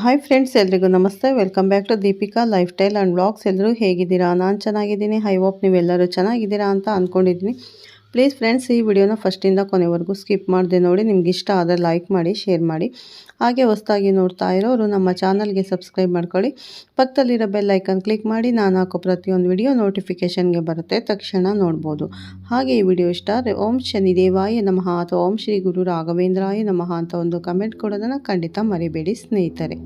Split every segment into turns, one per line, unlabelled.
Hi friends, ಎಲ್ರಿಗೂ ನಮಸ್ತೆ. Welcome back to Deepika lifestyle and blogs. ಎಲ್ಲರೂ ಹೇಗಿದ್ದೀರಾ? ನಾನು ಚೆನ್ನಾಗಿದ್ದೀನಿ. ಐ ಹೋಪ್ ನೀವೆಲ್ಲರೂ ಚೆನ್ನಾಗಿದ್ದೀರಾ ಅಂತ ಅಂದ್ಕೊಂಡಿದ್ದೀನಿ. ಪ್ಲೀಸ್ ಫ್ರೆಂಡ್ಸ್, ಈ ವಿಡಿಯೋನ ಫಸ್ಟಿಂದ ಕೊನೆವರೆಗೂ ಸ್ಕಿಪ್ ಮಾಡದೆ ನೋಡಿ. ನಿಮ್ಗೆ ಇಷ್ಟ ಆದರೆ ಲೈಕ್ ಮಾಡಿ, ಶೇರ್ ಮಾಡಿ. ಹಾಗೆ ಹೊಸದಾಗಿ ನೋಡ್ತಾ ಇರೋರು ನಮ್ಮ ಚಾನಲ್ಗೆ ಸಬ್ಸ್ಕ್ರೈಬ್ ಮಾಡ್ಕೊಳ್ಳಿ. ಪಕ್ಕದಲ್ಲಿರೋ ಬೆಲ್ ಐಕನ್ ಕ್ಲಿಕ್ ಮಾಡಿ. ನಾನು ಹಾಕೋ ಪ್ರತಿಯೊಂದು ವಿಡಿಯೋ ನೋಟಿಫಿಕೇಷನ್ಗೆ ಬರುತ್ತೆ, ತಕ್ಷಣ ನೋಡ್ಬೋದು. ಹಾಗೆ ಈ ವಿಡಿಯೋ ಇಷ್ಟ ಆದರೆ ಓಂ ಶನಿದೇವಾಯ ನಮಃ ಅಥವಾ ಓಂ ಶ್ರೀ ಗುರು ರಾಘವೇಂದ್ರಾಯ ನಮಃ ಅಂತ ಒಂದು ಕಮೆಂಟ್ ಕೊಡೋದನ್ನು ಖಂಡಿತ ಮರಿಬೇಡಿ ಸ್ನೇಹಿತರೆ.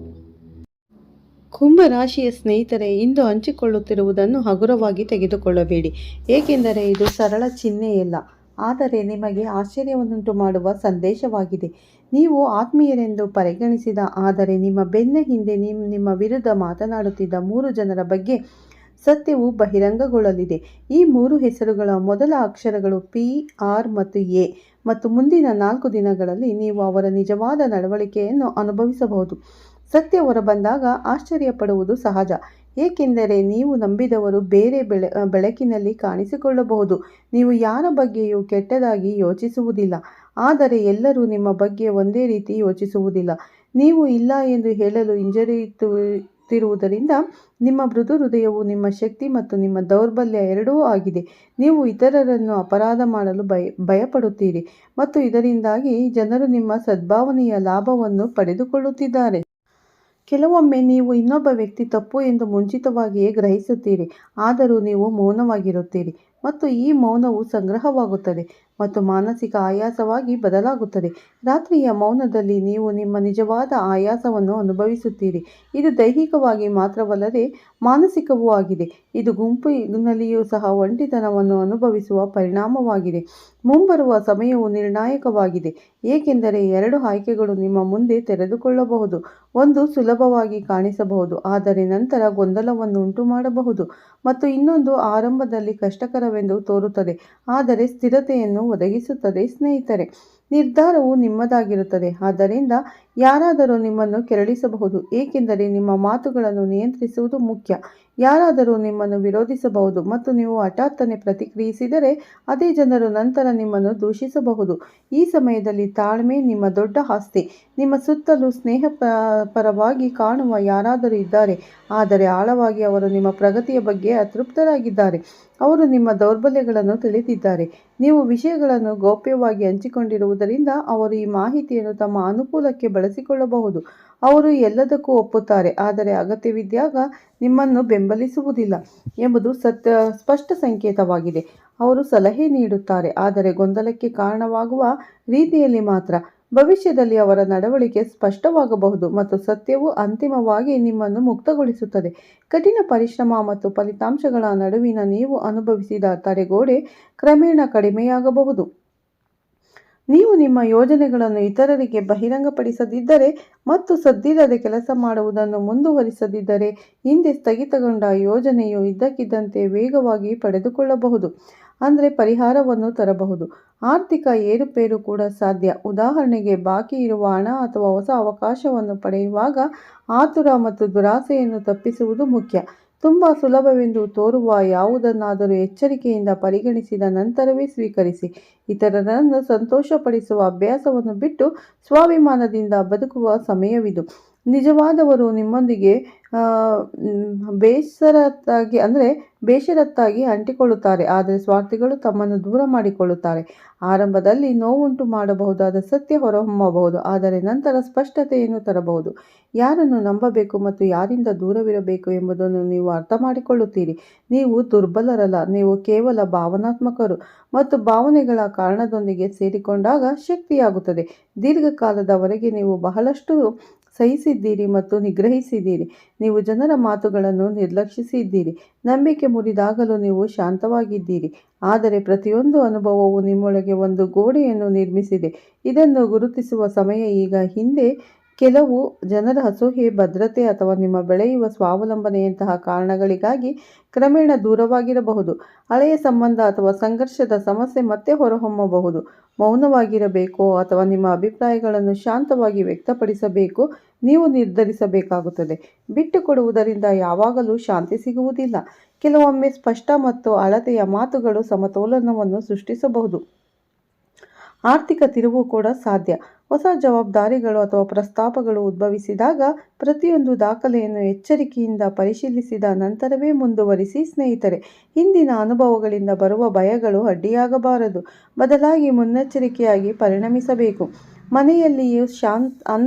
ಕುಂಭರಾಶಿಯ ಸ್ನೇಹಿತರೆ, ಇಂದು ಹಂಚಿಕೊಳ್ಳುತ್ತಿರುವುದನ್ನು ಹಗುರವಾಗಿ ತೆಗೆದುಕೊಳ್ಳಬೇಡಿ, ಏಕೆಂದರೆ ಇದು ಸರಳ ಚಿಹ್ನೆಯಲ್ಲ, ಆದರೆ ನಿಮಗೆ ಆಶ್ಚರ್ಯವನ್ನುಂಟು ಮಾಡುವ ಸಂದೇಶವಾಗಿದೆ. ನೀವು ಆತ್ಮೀಯರೆಂದು ಪರಿಗಣಿಸಿದ, ಆದರೆ ನಿಮ್ಮ ಬೆನ್ನ ಹಿಂದೆ ನಿಮ್ಮ ವಿರುದ್ಧ ಮಾತನಾಡುತ್ತಿದ್ದ 3 ಜನರ ಬಗ್ಗೆ ಸತ್ಯವು ಬಹಿರಂಗಗೊಳ್ಳಲಿದೆ. ಈ 3 ಹೆಸರುಗಳ ಮೊದಲ ಅಕ್ಷರಗಳು ಪಿ, ಆರ್ ಮತ್ತು ಎ, ಮತ್ತು ಮುಂದಿನ 4 ದಿನಗಳಲ್ಲಿ ನೀವು ಅವರ ನಿಜವಾದ ನಡವಳಿಕೆಯನ್ನು ಅನುಭವಿಸಬಹುದು. ಸತ್ಯ ಹೊರಬಂದಾಗ ಆಶ್ಚರ್ಯಪಡುವುದು ಸಹಜ, ಏಕೆಂದರೆ ನೀವು ನಂಬಿದವರು ಬೇರೆ ಬೆಳಕಿನಲ್ಲಿ ಕಾಣಿಸಿಕೊಳ್ಳಬಹುದು. ನೀವು ಯಾರ ಬಗ್ಗೆಯೂ ಕೆಟ್ಟದಾಗಿ ಯೋಚಿಸುವುದಿಲ್ಲ, ಆದರೆ ಎಲ್ಲರೂ ನಿಮ್ಮ ಬಗ್ಗೆ ಒಂದೇ ರೀತಿ ಯೋಚಿಸುವುದಿಲ್ಲ. ನೀವು ಇಲ್ಲ ಎಂದು ಹೇಳಲು ಹಿಂಜರಿಯುತ್ತಿರುವುದರಿಂದ ನಿಮ್ಮ ಮೃದು ಹೃದಯವು ನಿಮ್ಮ ಶಕ್ತಿ ಮತ್ತು ನಿಮ್ಮ ದೌರ್ಬಲ್ಯ ಎರಡೂ ಆಗಿದೆ. ನೀವು ಇತರರನ್ನು ಅಪರಾಧ ಮಾಡಲು ಭಯಪಡುತ್ತೀರಿ, ಮತ್ತು ಇದರಿಂದಾಗಿ ಜನರು ನಿಮ್ಮ ಸದ್ಭಾವನೆಯ ಲಾಭವನ್ನು ಪಡೆದುಕೊಳ್ಳುತ್ತಿದ್ದಾರೆ. ಕೆಲವೊಮ್ಮೆ ನೀವು ಇನ್ನೊಬ್ಬ ವ್ಯಕ್ತಿ ತಪ್ಪು ಎಂದು ಮುಂಚಿತವಾಗಿಯೇ ಗ್ರಹಿಸುತ್ತೀರಿ, ಆದರೂ ನೀವು ಮೌನವಾಗಿರುತ್ತೀರಿ, ಮತ್ತು ಈ ಮೌನವು ಸಂಗ್ರಹವಾಗುತ್ತದೆ ಮತ್ತು ಮಾನಸಿಕ ಆಯಾಸವಾಗಿ ಬದಲಾಗುತ್ತದೆ. ರಾತ್ರಿಯ ಮೌನದಲ್ಲಿ ನೀವು ನಿಮ್ಮ ನಿಜವಾದ ಆಯಾಸವನ್ನು ಅನುಭವಿಸುತ್ತೀರಿ. ಇದು ದೈಹಿಕವಾಗಿ ಮಾತ್ರವಲ್ಲದೆ ಮಾನಸಿಕವೂ ಆಗಿದೆ. ಇದು ಗುಂಪಿನಲ್ಲಿಯೂ ಸಹ ಒಂಟಿತನವನ್ನು ಅನುಭವಿಸುವ ಪರಿಣಾಮವಾಗಿದೆ. ಮುಂಬರುವ ಸಮಯವು ನಿರ್ಣಾಯಕವಾಗಿದೆ, ಏಕೆಂದರೆ 2 ಆಯ್ಕೆಗಳು ನಿಮ್ಮ ಮುಂದೆ ತೆರೆದುಕೊಳ್ಳಬಹುದು. ಒಂದು ಸುಲಭವಾಗಿ ಕಾಣಿಸಬಹುದು, ಆದರೆ ನಂತರ ಗೊಂದಲವನ್ನು ಉಂಟುಮಾಡಬಹುದು, ಮತ್ತು ಇನ್ನೊಂದು ಆರಂಭದಲ್ಲಿ ಕಷ್ಟಕರವೆಂದು ತೋರುತ್ತದೆ, ಆದರೆ ಸ್ಥಿರತೆಯನ್ನು ಒದಗಿಸುತ್ತದೆ. ಸ್ನೇಹಿತರೆ, ನಿರ್ಧಾರವು ನಿಮ್ಮದಾಗಿರುತ್ತದೆ, ಆದ್ದರಿಂದ ಯಾರಾದರೂ ನಿಮ್ಮನ್ನು ಕೆರಳಿಸಬಹುದು, ಏಕೆಂದರೆ ನಿಮ್ಮ ಮಾತುಗಳನ್ನು ನಿಯಂತ್ರಿಸುವುದು ಮುಖ್ಯ. ಯಾರಾದರೂ ನಿಮ್ಮನ್ನು ವಿರೋಧಿಸಬಹುದು, ಮತ್ತು ನೀವು ಹಠಾತ್ತನೆ ಪ್ರತಿಕ್ರಿಯಿಸಿದರೆ ಅದೇ ಜನರು ನಂತರ ನಿಮ್ಮನ್ನು ದೂಷಿಸಬಹುದು. ಈ ಸಮಯದಲ್ಲಿ ತಾಳ್ಮೆ ನಿಮ್ಮ ದೊಡ್ಡ ಆಸ್ತಿ. ನಿಮ್ಮ ಸುತ್ತಲೂ ಸ್ನೇಹಪರವಾಗಿ ಕಾಣುವ ಯಾರಾದರೂ ಇದ್ದಾರೆ, ಆದರೆ ಆಳವಾಗಿ ಅವರು ನಿಮ್ಮ ಪ್ರಗತಿಯ ಬಗ್ಗೆ ಅತೃಪ್ತರಾಗಿದ್ದಾರೆ. ಅವರು ನಿಮ್ಮ ದೌರ್ಬಲ್ಯಗಳನ್ನು ತಿಳಿದಿದ್ದಾರೆ. ನೀವು ವಿಷಯಗಳನ್ನು ಗೌಪ್ಯವಾಗಿ ಹಂಚಿಕೊಂಡಿರುವುದರಿಂದ ಅವರು ಈ ಮಾಹಿತಿಯನ್ನು ತಮ್ಮ ಅನುಕೂಲಕ್ಕೆ ಬಳಸಿಕೊಳ್ಳಬಹುದು. ಅವರು ಎಲ್ಲದಕ್ಕೂ ಒಪ್ಪುತ್ತಾರೆ, ಆದರೆ ಅಗತ್ಯವಿದ್ದಾಗ ನಿಮ್ಮನ್ನು ಬೆಂಬಲಿಸುವುದಿಲ್ಲ ಎಂಬುದು ಸ್ಪಷ್ಟ ಸಂಕೇತವಾಗಿದೆ. ಅವರು ಸಲಹೆ ನೀಡುತ್ತಾರೆ, ಆದರೆ ಗೊಂದಲಕ್ಕೆ ಕಾರಣವಾಗುವ ರೀತಿಯಲ್ಲಿ ಮಾತ್ರ. ಭವಿಷ್ಯದಲ್ಲಿ ಅವರ ನಡವಳಿಕೆ ಸ್ಪಷ್ಟವಾಗಬಹುದು, ಮತ್ತು ಸತ್ಯವು ಅಂತಿಮವಾಗಿ ನಿಮ್ಮನ್ನು ಮುಕ್ತಗೊಳಿಸುತ್ತದೆ. ಕಠಿಣ ಪರಿಶ್ರಮ ಮತ್ತು ಫಲಿತಾಂಶಗಳ ನಡುವಿನ ನೀವು ಅನುಭವಿಸಿದ ತಡೆಗೋಡೆ ಕ್ರಮೇಣ ಕಡಿಮೆಯಾಗಬಹುದು. ನೀವು ನಿಮ್ಮ ಯೋಜನೆಗಳನ್ನು ಇತರರಿಗೆ ಬಹಿರಂಗಪಡಿಸದಿದ್ದರೆ ಮತ್ತು ಸದ್ದಿಲ್ಲದೆ ಕೆಲಸ ಮಾಡುವುದನ್ನು ಮುಂದುವರಿಸದಿದ್ದರೆ, ಹಿಂದೆ ಸ್ಥಗಿತಗೊಂಡ ಯೋಜನೆಯು ಇದ್ದಕ್ಕಿದ್ದಂತೆ ವೇಗವಾಗಿ ಪಡೆದುಕೊಳ್ಳಬಹುದು, ಅಂದರೆ ಪರಿಹಾರವನ್ನು ತರಬಹುದು. ಆರ್ಥಿಕ ಏರುಪೇರು ಕೂಡ ಸಾಧ್ಯ. ಉದಾಹರಣೆಗೆ, ಬಾಕಿ ಇರುವ ಹಣ ಅಥವಾ ಹೊಸ ಅವಕಾಶವನ್ನು ಪಡೆಯುವಾಗ ಆತುರ ಮತ್ತು ದುರಾಸೆಯನ್ನು ತಪ್ಪಿಸುವುದು ಮುಖ್ಯ. ತುಂಬ ಸುಲಭವೆಂದು ತೋರುವ ಯಾವುದನ್ನಾದರೂ ಎಚ್ಚರಿಕೆಯಿಂದ ಪರಿಗಣಿಸಿದ ನಂತರವೇ ಸ್ವೀಕರಿಸಿ. ಇತರರನ್ನು ಸಂತೋಷಪಡಿಸುವ ಅಭ್ಯಾಸವನ್ನು ಬಿಟ್ಟು ಸ್ವಾಭಿಮಾನದಿಂದ ಬದುಕುವ ಸಮಯವಿದು. ನಿಜವಾದವರು ನಿಮ್ಮೊಂದಿಗೆ ಬೇಷರತ್ತಾಗಿ ಅಂಟಿಕೊಳ್ಳುತ್ತಾರೆ, ಆದರೆ ಸ್ವಾರ್ಥಿಗಳು ತಮ್ಮನ್ನು ದೂರ ಮಾಡಿಕೊಳ್ಳುತ್ತಾರೆ. ಆರಂಭದಲ್ಲಿ ನೋವುಂಟು ಮಾಡಬಹುದಾದ ಸತ್ಯ ಹೊರಹೊಮ್ಮಬಹುದು, ಆದರೆ ನಂತರ ಸ್ಪಷ್ಟತೆಯನ್ನು ತರಬಹುದು. ಯಾರನ್ನು ನಂಬಬೇಕು ಮತ್ತು ಯಾರಿಂದ ದೂರವಿರಬೇಕು ಎಂಬುದನ್ನು ನೀವು ಅರ್ಥ ಮಾಡಿಕೊಳ್ಳುತ್ತೀರಿ. ನೀವು ದುರ್ಬಲರಲ್ಲ, ನೀವು ಕೇವಲ ಭಾವನಾತ್ಮಕರು, ಮತ್ತು ಭಾವನೆಗಳ ಕಾರಣದೊಂದಿಗೆ ಸೇರಿಕೊಂಡಾಗ ಶಕ್ತಿಯಾಗುತ್ತದೆ. ದೀರ್ಘಕಾಲದವರೆಗೆ ನೀವು ಬಹಳಷ್ಟು ಸಹಿಸಿದ್ದೀರಿ ಮತ್ತು ನಿಗ್ರಹಿಸಿದ್ದೀರಿ. ನೀವು ಜನರ ಮಾತುಗಳನ್ನು ನಿರ್ಲಕ್ಷಿಸಿದ್ದೀರಿ. ನಂಬಿಕೆ ಮುರಿದಾಗಲೂ ನೀವು ಶಾಂತವಾಗಿದ್ದೀರಿ, ಆದರೆ ಪ್ರತಿಯೊಂದು ಅನುಭವವು ನಿಮ್ಮೊಳಗೆ ಒಂದು ಗೋಡೆಯನ್ನು ನಿರ್ಮಿಸಿದೆ. ಇದನ್ನು ಗುರುತಿಸುವ ಸಮಯ ಈಗ. ಹಿಂದೆ ಕೆಲವು ಜನರ ಅಸೂಯೆ, ಭದ್ರತೆ ಅಥವಾ ನಿಮ್ಮ ಬೆಳೆಯುವ ಸ್ವಾವಲಂಬನೆಯಂತಹ ಕಾರಣಗಳಿಗಾಗಿ ಕ್ರಮೇಣ ದೂರವಾಗಿರಬಹುದು. ಹಳೆಯ ಸಂಬಂಧ ಅಥವಾ ಸಂಘರ್ಷದ ಸಮಸ್ಯೆ ಮತ್ತೆ ಹೊರಹೊಮ್ಮಬಹುದು. ಮೌನವಾಗಿರಬೇಕೋ ಅಥವಾ ನಿಮ್ಮ ಅಭಿಪ್ರಾಯಗಳನ್ನು ಶಾಂತವಾಗಿ ವ್ಯಕ್ತಪಡಿಸಬೇಕೋ ನೀವು ನಿರ್ಧರಿಸಬೇಕಾಗುತ್ತದೆ. ಬಿಟ್ಟುಕೊಡುವುದರಿಂದ ಯಾವಾಗಲೂ ಶಾಂತಿ ಸಿಗುವುದಿಲ್ಲ. ಕೆಲವೊಮ್ಮೆ ಸ್ಪಷ್ಟ ಮತ್ತು ಅಳತೆಯ ಮಾತುಗಳು ಸಮತೋಲನವನ್ನು ಸೃಷ್ಟಿಸಬಹುದು. ಆರ್ಥಿಕ ತಿರುವು ಕೂಡ ಸಾಧ್ಯ. ಹೊಸ ಜವಾಬ್ದಾರಿಗಳು ಅಥವಾ ಪ್ರಸ್ತಾಪಗಳು ಉದ್ಭವಿಸಿದಾಗ ಪ್ರತಿಯೊಂದು ದಾಖಲೆಯನ್ನು ಎಚ್ಚರಿಕೆಯಿಂದ ಪರಿಶೀಲಿಸಿದ ನಂತರವೇ ಮುಂದುವರಿಸಿ ಸ್ನೇಹಿತರೆ. ಹಿಂದಿನ ಅನುಭವಗಳಿಂದ ಬರುವ ಭಯಗಳು ಅಡ್ಡಿಯಾಗಬಾರದು, ಬದಲಾಗಿ ಮುನ್ನೆಚ್ಚರಿಕೆಯಾಗಿ ಪರಿಣಮಿಸಬೇಕು. ಮನೆಯಲ್ಲಿಯೂ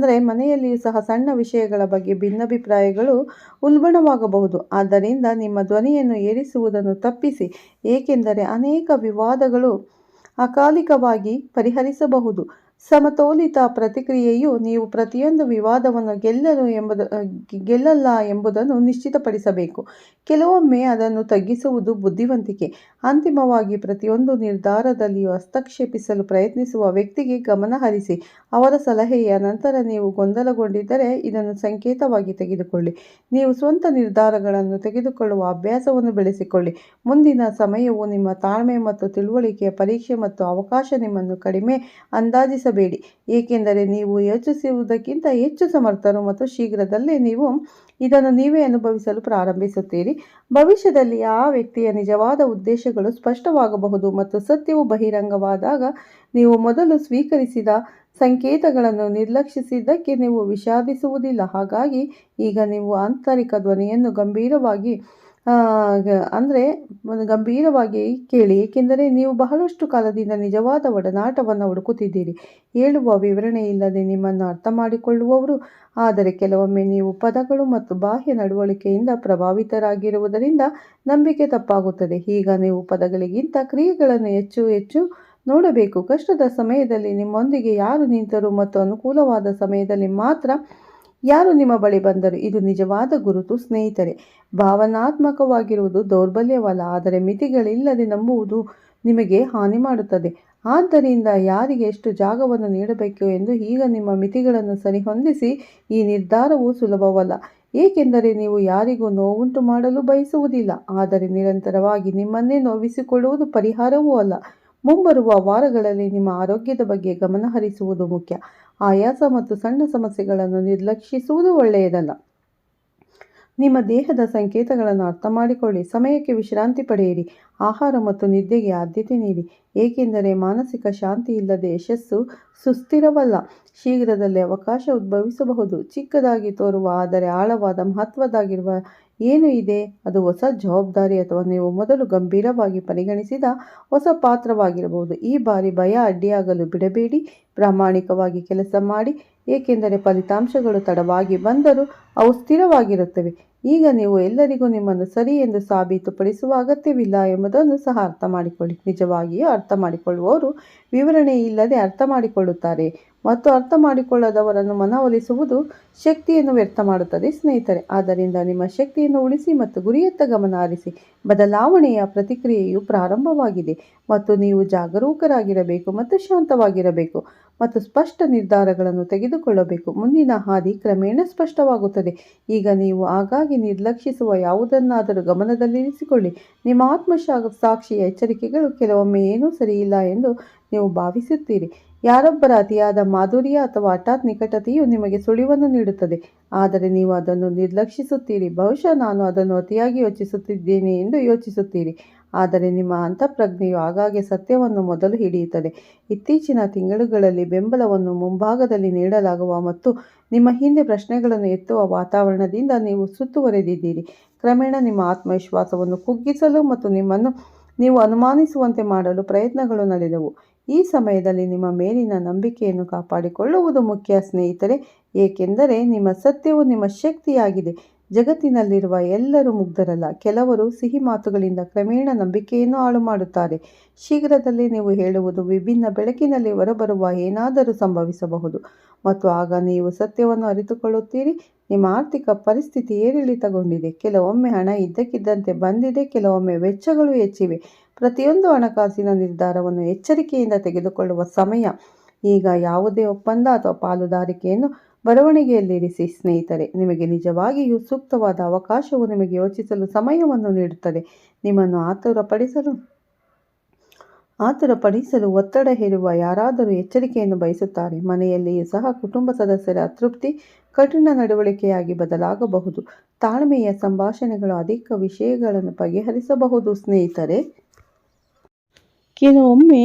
ಸಹ ಸಣ್ಣ ವಿಷಯಗಳ ಬಗ್ಗೆ ಭಿನ್ನಾಭಿಪ್ರಾಯಗಳು ಉಲ್ಬಣವಾಗಬಹುದು. ಆದ್ದರಿಂದ ನಿಮ್ಮ ಧ್ವನಿಯನ್ನು ಏರಿಸುವುದನ್ನು ತಪ್ಪಿಸಿ, ಏಕೆಂದರೆ ಅನೇಕ ವಿವಾದಗಳು ಅಕಾಲಿಕವಾಗಿ ಪರಿಹರಿಸಬಹುದು. ಸಮತೋಲಿತ ಪ್ರತಿಕ್ರಿಯೆಯು ನೀವು ಪ್ರತಿಯೊಂದು ವಿವಾದವನ್ನು ಗೆಲ್ಲಲ್ಲ ಎಂಬುದನ್ನು ನಿಶ್ಚಿತಪಡಿಸಬೇಕು. ಕೆಲವೊಮ್ಮೆ ಅದನ್ನು ತಗ್ಗಿಸುವುದು ಬುದ್ಧಿವಂತಿಕೆ. ಅಂತಿಮವಾಗಿ ಪ್ರತಿಯೊಂದು ನಿರ್ಧಾರದಲ್ಲಿಯೂ ಹಸ್ತಕ್ಷೇಪಿಸಲು ಪ್ರಯತ್ನಿಸುವ ವ್ಯಕ್ತಿಗೆ ಗಮನ ಹರಿಸಿ. ಅವರ ಸಲಹೆಯ ನಂತರ ನೀವು ಗೊಂದಲಗೊಂಡಿದ್ದರೆ ಇದನ್ನು ಸಂಕೇತವಾಗಿ ತೆಗೆದುಕೊಳ್ಳಿ. ನೀವು ಸ್ವಂತ ನಿರ್ಧಾರಗಳನ್ನು ತೆಗೆದುಕೊಳ್ಳುವ ಅಭ್ಯಾಸವನ್ನು ಬೆಳೆಸಿಕೊಳ್ಳಿ. ಮುಂದಿನ ಸಮಯವು ನಿಮ್ಮ ತಾಳ್ಮೆ ಮತ್ತು ತಿಳುವಳಿಕೆಯ ಪರೀಕ್ಷೆ ಮತ್ತು ಅವಕಾಶ. ನಿಮ್ಮನ್ನು ಕಡಿಮೆ ಅಂದಾಜಿಸಬೇಡಿ, ಏಕೆಂದರೆ ನೀವು ಯೋಚಿಸುವುದಕ್ಕಿಂತ ಹೆಚ್ಚು ಸಮರ್ಥರು ಮತ್ತು ಶೀಘ್ರದಲ್ಲೇ ನೀವು ಇದನ್ನು ನೀವೇ ಅನುಭವಿಸಲು ಪ್ರಾರಂಭಿಸುತ್ತೀರಿ. ಭವಿಷ್ಯದಲ್ಲಿ ಆ ವ್ಯಕ್ತಿಯ ನಿಜವಾದ ಉದ್ದೇಶಗಳು ಸ್ಪಷ್ಟವಾಗಬಹುದು ಮತ್ತು ಸತ್ಯವು ಬಹಿರಂಗವಾದಾಗ ನೀವು ಮೊದಲು ಸ್ವೀಕರಿಸಿದ ಸಂಕೇತಗಳನ್ನು ನಿರ್ಲಕ್ಷಿಸಿದ್ದಕ್ಕೆ ನೀವು ವಿಷಾದಿಸುವುದಿಲ್ಲ. ಹಾಗಾಗಿ ಈಗ ನೀವು ಆಂತರಿಕ ಧ್ವನಿಯನ್ನು ಗಂಭೀರವಾಗಿ ಕೇಳಿ, ಏಕೆಂದರೆ ನೀವು ಬಹಳಷ್ಟು ಕಾಲದಿಂದ ನಿಜವಾದ ಒಡನಾಟವನ್ನು ಹುಡುಕುತ್ತಿದ್ದೀರಿ. ಹೇಳುವ ವಿವರಣೆ ಇಲ್ಲದೆ ನಿಮ್ಮನ್ನು ಅರ್ಥಮಾಡಿಕೊಳ್ಳುವವರು. ಆದರೆ ಕೆಲವೊಮ್ಮೆ ನೀವು ಪದಗಳು ಮತ್ತು ಬಾಹ್ಯ ನಡವಳಿಕೆಯಿಂದ ಪ್ರಭಾವಿತರಾಗಿರುವುದರಿಂದ ನಂಬಿಕೆ ತಪ್ಪಾಗುತ್ತದೆ. ಈಗ ನೀವು ಪದಗಳಿಗಿಂತ ಕ್ರಿಯೆಗಳನ್ನು ಹೆಚ್ಚು ನೋಡಬೇಕು. ಕಷ್ಟದ ಸಮಯದಲ್ಲಿ ನಿಮ್ಮೊಂದಿಗೆ ಯಾರು ನಿಂತರು ಮತ್ತು ಅನುಕೂಲವಾದ ಸಮಯದಲ್ಲಿ ಮಾತ್ರ ಯಾರು ನಿಮ್ಮ ಬಳಿ ಬಂದರು, ಇದು ನಿಜವಾದ ಗುರುತು ಸ್ನೇಹಿತರೆ. ಭಾವನಾತ್ಮಕವಾಗಿರುವುದು ದೌರ್ಬಲ್ಯವಲ್ಲ, ಆದರೆ ಮಿತಿಗಳಿಲ್ಲದೆ ನಂಬುವುದು ನಿಮಗೆ ಹಾನಿ ಮಾಡುತ್ತದೆ. ಆದ್ದರಿಂದ ಯಾರಿಗೆ ಎಷ್ಟು ಜಾಗವನ್ನು ನೀಡಬೇಕು ಎಂದು ಈಗ ನಿಮ್ಮ ಮಿತಿಗಳನ್ನು ಸರಿಹೊಂದಿಸಿ. ಈ ನಿರ್ಧಾರವು ಸುಲಭವಲ್ಲ, ಏಕೆಂದರೆ ನೀವು ಯಾರಿಗೂ ನೋವುಂಟು ಮಾಡಲು ಬಯಸುವುದಿಲ್ಲ. ಆದರೆ ನಿರಂತರವಾಗಿ ನಿಮ್ಮನ್ನೇ ನೋವಿಸಿಕೊಳ್ಳುವುದು ಪರಿಹಾರವೂ ಅಲ್ಲ. ಮುಂಬರುವ ವಾರಗಳಲ್ಲಿ ನಿಮ್ಮ ಆರೋಗ್ಯದ ಬಗ್ಗೆ ಗಮನಹರಿಸುವುದು ಮುಖ್ಯ. ಆಯಾಸ ಮತ್ತು ಸಣ್ಣ ಸಮಸ್ಯೆಗಳನ್ನು ನಿರ್ಲಕ್ಷಿಸುವುದು ಒಳ್ಳೆಯದಲ್ಲ. ನಿಮ್ಮ ದೇಹದ ಸಂಕೇತಗಳನ್ನು ಅರ್ಥಮಾಡಿಕೊಳ್ಳಿ. ಸಮಯಕ್ಕೆ ವಿಶ್ರಾಂತಿ ಪಡೆಯಿರಿ. ಆಹಾರ ಮತ್ತು ನಿದ್ದೆಗೆ ಆದ್ಯತೆ ನೀಡಿ, ಏಕೆಂದರೆ ಮಾನಸಿಕ ಶಾಂತಿ ಇಲ್ಲದೆ ಯಶಸ್ಸು ಸುಸ್ಥಿರವಲ್ಲ. ಶೀಘ್ರದಲ್ಲೇ ಅವಕಾಶ ಉದ್ಭವಿಸಬಹುದು. ಚಿಕ್ಕದಾಗಿ ತೋರುವ ಆದರೆ ಆಳವಾದ ಮಹತ್ವದ್ದಾಗಿರುವ ಏನು ಇದೆ? ಅದು ಹೊಸ ಜವಾಬ್ದಾರಿ ಅಥವಾ ನೀವು ಮೊದಲು ಗಂಭೀರವಾಗಿ ಪರಿಗಣಿಸಿದ ಹೊಸ ಪಾತ್ರವಾಗಿರಬಹುದು. ಈ ಬಾರಿ ಭಯ ಅಡ್ಡಿಯಾಗಲು ಬಿಡಬೇಡಿ. ಪ್ರಾಮಾಣಿಕವಾಗಿ ಕೆಲಸ ಮಾಡಿ, ಏಕೆಂದರೆ ಫಲಿತಾಂಶಗಳು ತಡವಾಗಿ ಬಂದರೂ ಅವು ಸ್ಥಿರವಾಗಿರುತ್ತವೆ. ಈಗ ನೀವು ಎಲ್ಲರಿಗೂ ನಿಮ್ಮನ್ನು ಸರಿ ಎಂದು ಸಾಬೀತುಪಡಿಸುವ ಅಗತ್ಯವಿಲ್ಲ ಎಂಬುದನ್ನು ಸಹ ಅರ್ಥಮಾಡಿಕೊಳ್ಳಿ. ನಿಜವಾಗಿಯೂ ಅರ್ಥಮಾಡಿಕೊಳ್ಳುವವರು ವಿವರಣೆ ಇಲ್ಲದೆ ಅರ್ಥಮಾಡಿಕೊಳ್ಳುತ್ತಾರೆ, ಮತ್ತು ಅರ್ಥಮಾಡಿಕೊಳ್ಳದವರನ್ನು ಮನವೊಲಿಸುವುದು ಶಕ್ತಿಯನ್ನು ವ್ಯರ್ಥ ಮಾಡುತ್ತದೆ ಸ್ನೇಹಿತರೆ. ಆದ್ದರಿಂದ ನಿಮ್ಮ ಶಕ್ತಿಯನ್ನು ಉಳಿಸಿ ಮತ್ತು ಗುರಿಯತ್ತ ಗಮನ ಹರಿಸಿ. ಬದಲಾವಣೆಯ ಪ್ರತಿಕ್ರಿಯೆಯು ಪ್ರಾರಂಭವಾಗಿದೆ ಮತ್ತು ನೀವು ಜಾಗರೂಕರಾಗಿರಬೇಕು ಮತ್ತು ಶಾಂತವಾಗಿರಬೇಕು ಮತ್ತು ಸ್ಪಷ್ಟ ನಿರ್ಧಾರಗಳನ್ನು ತೆಗೆದುಕೊಳ್ಳಬೇಕು. ಮುಂದಿನ ಹಾದಿ ಕ್ರಮೇಣ ಸ್ಪಷ್ಟವಾಗುತ್ತದೆ. ಈಗ ನೀವು ಆಗಾಗ್ಗೆ ನಿರ್ಲಕ್ಷಿಸುವ ಯಾವುದನ್ನಾದರೂ ಗಮನದಲ್ಲಿರಿಸಿಕೊಳ್ಳಿ. ನಿಮ್ಮ ಆತ್ಮಸಾಕ್ಷಿಯ ಎಚ್ಚರಿಕೆಗಳು. ಕೆಲವೊಮ್ಮೆ ಏನೂ ಸರಿಯಿಲ್ಲ ಎಂದು ನೀವು ಭಾವಿಸುತ್ತೀರಿ. ಯಾರೊಬ್ಬರ ಅತಿಯಾದ ಮಾಧುರ್ಯ ಅಥವಾ ಹಠಾತ್ ನಿಕಟತೆಯು ನಿಮಗೆ ಸುಳಿವನ್ನು ನೀಡುತ್ತದೆ, ಆದರೆ ನೀವು ಅದನ್ನು ನಿರ್ಲಕ್ಷಿಸುತ್ತೀರಿ. ಬಹುಶಃ ನಾನು ಅದನ್ನು ಅತಿಯಾಗಿ ಯೋಚಿಸುತ್ತಿದ್ದೇನೆ ಎಂದು ಯೋಚಿಸುತ್ತೀರಿ, ಆದರೆ ನಿಮ್ಮ ಅಂತಃಪ್ರಜ್ಞೆಯು ಆಗಾಗ್ಗೆ ಸತ್ಯವನ್ನು ಮೊದಲು ಹಿಡಿಯುತ್ತದೆ. ಇತ್ತೀಚಿನ ತಿಂಗಳುಗಳಲ್ಲಿ ಬೆಂಬಲವನ್ನು ಮುಂಭಾಗದಲ್ಲಿ ನೀಡಲಾಗುವ ಮತ್ತು ನಿಮ್ಮ ಹಿಂದೆ ಪ್ರಶ್ನೆಗಳನ್ನು ಎತ್ತುವ ವಾತಾವರಣದಿಂದ ನೀವು ಸುತ್ತುವರೆದಿದ್ದೀರಿ. ಕ್ರಮೇಣ ನಿಮ್ಮ ಆತ್ಮವಿಶ್ವಾಸವನ್ನು ಕುಗ್ಗಿಸಲು ಮತ್ತು ನಿಮ್ಮನ್ನು ನೀವು ಅನುಮಾನಿಸುವಂತೆ ಮಾಡಲು ಪ್ರಯತ್ನಗಳು ನಡೆದವು. ಈ ಸಮಯದಲ್ಲಿ ನಿಮ್ಮ ಮೇಲಿನ ನಂಬಿಕೆಯನ್ನು ಕಾಪಾಡಿಕೊಳ್ಳುವುದು ಮುಖ್ಯ ಸ್ನೇಹಿತರೆ, ಏಕೆಂದರೆ ನಿಮ್ಮ ಸತ್ಯವು ನಿಮ್ಮ ಶಕ್ತಿಯಾಗಿದೆ. ಜಗತ್ತಿನಲ್ಲಿರುವ ಎಲ್ಲರೂ ಮುಗ್ಧರಲ್ಲ. ಕೆಲವರು ಸಿಹಿ ಮಾತುಗಳಿಂದ ಕ್ರಮೇಣ ನಂಬಿಕೆಯನ್ನು ಹಾಳು ಮಾಡುತ್ತಾರೆ. ಶೀಘ್ರದಲ್ಲೇ ನೀವು ಹೇಳುವುದು ವಿಭಿನ್ನ ಬೆಳಕಿನಲ್ಲಿ ಹೊರಬರುವ ಏನಾದರೂ ಸಂಭವಿಸಬಹುದು, ಮತ್ತು ಆಗ ನೀವು ಸತ್ಯವನ್ನು ಅರಿತುಕೊಳ್ಳುತ್ತೀರಿ. ನಿಮ್ಮ ಆರ್ಥಿಕ ಪರಿಸ್ಥಿತಿ ಏರಿಳಿತಗೊಂಡಿದೆ. ಕೆಲವೊಮ್ಮೆ ಹಣ ಇದ್ದಕ್ಕಿದ್ದಂತೆ ಬಂದಿದೆ, ಕೆಲವೊಮ್ಮೆ ವೆಚ್ಚಗಳು ಹೆಚ್ಚಿವೆ. ಪ್ರತಿಯೊಂದು ಹಣಕಾಸಿನ ನಿರ್ಧಾರವನ್ನು ಎಚ್ಚರಿಕೆಯಿಂದ ತೆಗೆದುಕೊಳ್ಳುವ ಸಮಯ ಈಗ. ಯಾವುದೇ ಒಪ್ಪಂದ ಅಥವಾ ಪಾಲುದಾರಿಕೆಯನ್ನು ಬರವಣಿಗೆಯಲ್ಲಿರಿಸಿ ಸ್ನೇಹಿತರೆ. ನಿಮಗೆ ನಿಜವಾಗಿಯೂ ಸೂಕ್ತವಾದ ಅವಕಾಶವು ನಿಮಗೆ ಯೋಚಿಸಲು ಸಮಯವನ್ನು ನೀಡುತ್ತದೆ. ನಿಮ್ಮನ್ನು ಆತುರಪಡಿಸಲು ಒತ್ತಡ ಹೇರುವ ಯಾರಾದರೂ ಎಚ್ಚರಿಕೆಯನ್ನು ಬಯಸುತ್ತಾರೆ. ಮನೆಯಲ್ಲಿಯೂ ಸಹ ಕುಟುಂಬ ಸದಸ್ಯರ ಅತೃಪ್ತಿ ಕಠಿಣ ನಡವಳಿಕೆಯಾಗಿ ಬದಲಾಗಬಹುದು. ತಾಳ್ಮೆಯ ಸಂಭಾಷಣೆಗಳು ಅಧಿಕ ವಿಷಯಗಳನ್ನು ಬಗೆಹರಿಸಬಹುದು ಸ್ನೇಹಿತರೆ. ಕೆಲವೊಮ್ಮೆ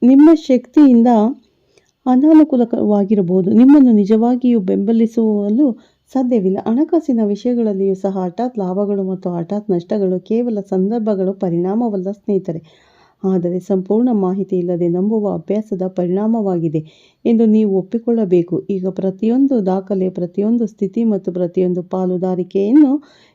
ನಿಮ್ಮ ಶಕ್ತಿಯಿಂದ ಅನಾನುಕೂಲವಾಗಿರಬಹುದು. ನಿಮ್ಮನ್ನು ನಿಜವಾಗಿಯೂ ಬೆಂಬಲಿಸಲು ಸಾಧ್ಯವಿಲ್ಲ. ಹಣಕಾಸಿನ ವಿಷಯಗಳಲ್ಲಿಯೂ ಸಹ ಹಠಾತ್ ಲಾಭಗಳು ಮತ್ತು ಹಠಾತ್ ನಷ್ಟಗಳು ಕೇವಲ ಸಂದರ್ಭಗಳು ಪರಿಣಾಮವಲ್ಲ ಸ್ನೇಹಿತರೆ, ಆದರೆ ಸಂಪೂರ್ಣ ಮಾಹಿತಿ ಇಲ್ಲದೆ ನಂಬುವ ಅಭ್ಯಾಸದ ಪರಿಣಾಮವಾಗಿದೆ ಎಂದು ನೀವು ಒಪ್ಪಿಕೊಳ್ಳಬೇಕು. ಈಗ ಪ್ರತಿಯೊಂದು ದಾಖಲೆ, ಪ್ರತಿಯೊಂದು ಸ್ಥಿತಿ ಮತ್ತು ಪ್ರತಿಯೊಂದು ಪಾಲುದಾರಿಕೆಯನ್ನು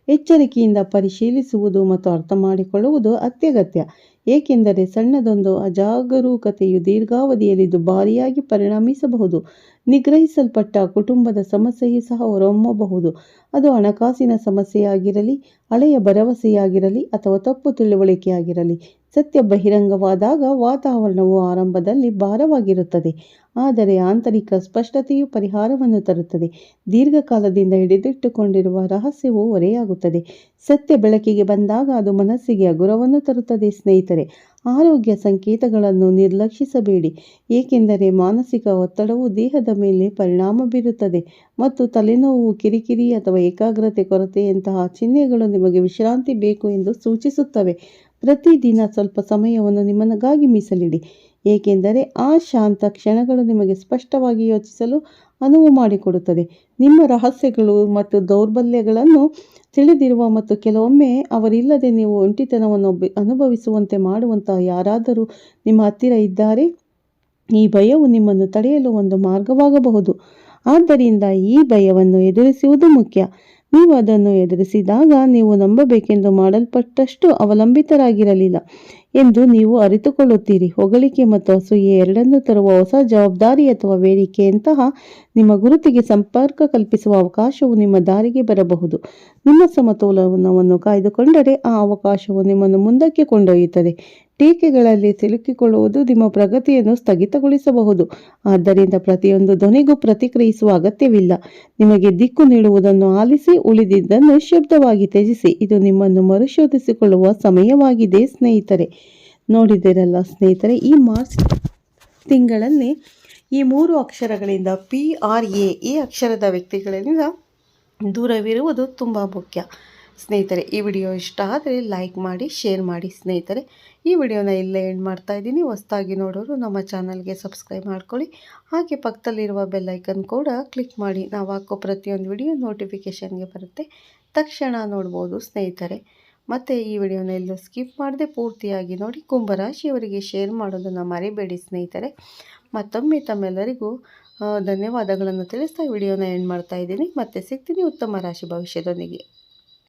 ಎಚ್ಚರಿಕೆಯಿಂದ ಪರಿಶೀಲಿಸುವುದು ಮತ್ತು ಅರ್ಥ ಮಾಡಿಕೊಳ್ಳುವುದು ಅತ್ಯಗತ್ಯ. ಏಕೆಂದರೆ ಸಣ್ಣದೊಂದು ಅಜಾಗರೂಕತೆಯು ದೀರ್ಘಾವಧಿಯಲ್ಲಿ ದುಬಾರಿಯಾಗಿ ಪರಿಣಮಿಸಬಹುದು. ನಿಗ್ರಹಿಸಲ್ಪಟ್ಟ ಕುಟುಂಬದ ಸಮಸ್ಯೆಯೂ ಸಹ ಹೊರಹೊಮ್ಮಬಹುದು. ಅದು ಹಣಕಾಸಿನ ಸಮಸ್ಯೆಯಾಗಿರಲಿ, ಹಳೆಯ ಭರವಸೆಯಾಗಿರಲಿ ಅಥವಾ ತಪ್ಪು ತಿಳುವಳಿಕೆಯಾಗಿರಲಿ. ಸತ್ಯ ಬಹಿರಂಗವಾದಾಗ ವಾತಾವರಣವು ಆರಂಭದಲ್ಲಿ ಭಾರವಾಗಿರುತ್ತದೆ, ಆದರೆ ಆಂತರಿಕ ಸ್ಪಷ್ಟತೆಯು ಪರಿಹಾರವನ್ನು ತರುತ್ತದೆ. ದೀರ್ಘಕಾಲದಿಂದ ಹಿಡಿದಿಟ್ಟುಕೊಂಡಿರುವ ರಹಸ್ಯವು ಹೊರೆಯಾಗುತ್ತದೆ. ಸತ್ಯ ಬೆಳಕಿಗೆ ಬಂದಾಗ ಅದು ಮನಸ್ಸಿಗೆ ಹಗುರವನ್ನು ತರುತ್ತದೆ. ಸ್ನೇಹಿತರೆ, ಆರೋಗ್ಯ ಸಂಕೇತಗಳನ್ನು ನಿರ್ಲಕ್ಷಿಸಬೇಡಿ, ಏಕೆಂದರೆ ಮಾನಸಿಕ ಒತ್ತಡವು ದೇಹದ ಮೇಲೆ ಪರಿಣಾಮ ಬೀರುತ್ತದೆ ಮತ್ತು ತಲೆನೋವು, ಕಿರಿಕಿರಿ ಅಥವಾ ಏಕಾಗ್ರತೆ ಕೊರತೆಯಂತಹ ಚಿಹ್ನೆಗಳು ನಿಮಗೆ ವಿಶ್ರಾಂತಿ ಬೇಕು ಎಂದು ಸೂಚಿಸುತ್ತವೆ. ಪ್ರತಿದಿನ ಸ್ವಲ್ಪ ಸಮಯವನ್ನು ನಿಮಗಾಗಿ ಮೀಸಲಿಡಿ, ಏಕೆಂದರೆ ಆ ಶಾಂತ ಕ್ಷಣಗಳು ನಿಮಗೆ ಸ್ಪಷ್ಟವಾಗಿ ಯೋಚಿಸಲು ಅನುವು ಮಾಡಿಕೊಡುತ್ತದೆ. ನಿಮ್ಮ ರಹಸ್ಯಗಳು ಮತ್ತು ದೌರ್ಬಲ್ಯಗಳನ್ನು ತಿಳಿದಿರುವ ಮತ್ತು ಕೆಲವೊಮ್ಮೆ ಅವರಿಲ್ಲದೆ ನೀವು ಒಂಟಿತನವನ್ನು ಅನುಭವಿಸುವಂತೆ ಮಾಡುವಂತಹ ಯಾರಾದರೂ ನಿಮ್ಮ ಹತ್ತಿರ ಇದ್ದಾರೆ. ಈ ಭಯವು ನಿಮ್ಮನ್ನು ತಡೆಯಲು ಒಂದು ಮಾರ್ಗವಾಗಬಹುದು. ಆದ್ದರಿಂದ ಈ ಭಯವನ್ನು ಎದುರಿಸುವುದು ಮುಖ್ಯ. ನೀವು ಅದನ್ನು ಎದುರಿಸಿದಾಗ ನೀವು ನಂಬಬೇಕೆಂದು ಮಾಡಲ್ಪಟ್ಟಷ್ಟು ಅವಲಂಬಿತರಾಗಿರಲಿಲ್ಲ ಎಂದು ನೀವು ಅರಿತುಕೊಳ್ಳುತ್ತೀರಿ. ಹೊಗಳಿಕೆ ಮತ್ತು ಅಸೂಯೆ ಎರಡನ್ನೂ ತರುವ ಹೊಸ ಜವಾಬ್ದಾರಿ ಅಥವಾ ವೇದಿಕೆಯಂತಹ ನಿಮ್ಮ ಗುರುತಿಗೆ ಸಂಪರ್ಕ ಕಲ್ಪಿಸುವ ಅವಕಾಶವು ನಿಮ್ಮ ದಾರಿಗೆ ಬರಬಹುದು. ನಿಮ್ಮ ಸಮತೋಲನವನ್ನು ಕಾಯ್ದುಕೊಂಡರೆ ಆ ಅವಕಾಶವು ನಿಮ್ಮನ್ನು ಮುಂದಕ್ಕೆ ಕೊಂಡೊಯ್ಯುತ್ತದೆ. ಟೀಕೆಗಳಲ್ಲಿ ಸಿಲುಕಿಕೊಳ್ಳುವುದು ನಿಮ್ಮ ಪ್ರಗತಿಯನ್ನು ಸ್ಥಗಿತಗೊಳಿಸಬಹುದು. ಆದ್ದರಿಂದ ಪ್ರತಿಯೊಂದು ಧ್ವನಿಗೂ ಪ್ರತಿಕ್ರಿಯಿಸುವ ಅಗತ್ಯವಿಲ್ಲ. ನಿಮಗೆ ದಿಕ್ಕು ನೀಡುವುದನ್ನು ಆಲಿಸಿ, ಉಳಿದಿದ್ದನ್ನು ಶಬ್ದವಾಗಿ ತ್ಯಜಿಸಿ. ಇದು ನಿಮ್ಮನ್ನು ಮರುಶೋಧಿಸಿಕೊಳ್ಳುವ ಸಮಯವಾಗಿದೆ. ಸ್ನೇಹಿತರೆ, ನೋಡಿದಿರಲ್ಲ ಸ್ನೇಹಿತರೆ, ಈ ಮಾರ್ಚ್ ತಿಂಗಳಲ್ಲಿ ಈ 3 ಅಕ್ಷರಗಳಿಂದ PRA ಈ ಅಕ್ಷರದ ವ್ಯಕ್ತಿಗಳಿಂದ ದೂರವಿರುವುದು ತುಂಬ ಮುಖ್ಯ. ಸ್ನೇಹಿತರೆ, ಈ ವಿಡಿಯೋ ಇಷ್ಟ ಆದರೆ ಲೈಕ್ ಮಾಡಿ, ಶೇರ್ ಮಾಡಿ. ಸ್ನೇಹಿತರೆ, ಈ ವಿಡಿಯೋನ ಇಲ್ಲೇ ಎಂಡ್ ಮಾಡ್ತಾ ಇದ್ದೀನಿ. ಹೊಸದಾಗಿ ನೋಡೋರು ನಮ್ಮ ಚಾನಲ್ಗೆ ಸಬ್ಸ್ಕ್ರೈಬ್ ಮಾಡ್ಕೊಳ್ಳಿ. ಹಾಗೆ ಪಕ್ಕದಲ್ಲಿರುವ ಬೆಲ್ ಐಕನ್ ಕೂಡ ಕ್ಲಿಕ್ ಮಾಡಿ. ನಾವು ಹಾಕೋ ಪ್ರತಿಯೊಂದು ವಿಡಿಯೋ ನೋಟಿಫಿಕೇಷನ್ಗೆ ಬರುತ್ತೆ, ತಕ್ಷಣ ನೋಡ್ಬೋದು ಸ್ನೇಹಿತರೆ. ಮತ್ತು ಈ ವಿಡಿಯೋನ ಎಲ್ಲೂ ಸ್ಕಿಪ್ ಮಾಡದೆ ಪೂರ್ತಿಯಾಗಿ ನೋಡಿ. ಕುಂಭರಾಶಿಯವರಿಗೆ ಶೇರ್ ಮಾಡೋದನ್ನು ಮರಿಬೇಡಿ ಸ್ನೇಹಿತರೆ. ಮತ್ತೊಮ್ಮೆ ತಮ್ಮೆಲ್ಲರಿಗೂ ಧನ್ಯವಾದಗಳನ್ನು ತಿಳಿಸ್ತಾ ವಿಡಿಯೋನ ಎಂಡ್ ಮಾಡ್ತಾ ಇದ್ದೀನಿ. ಮತ್ತೆ ಸಿಗ್ತೀನಿ ಉತ್ತಮ ರಾಶಿ ಭವಿಷ್ಯದೊಂದಿಗೆ.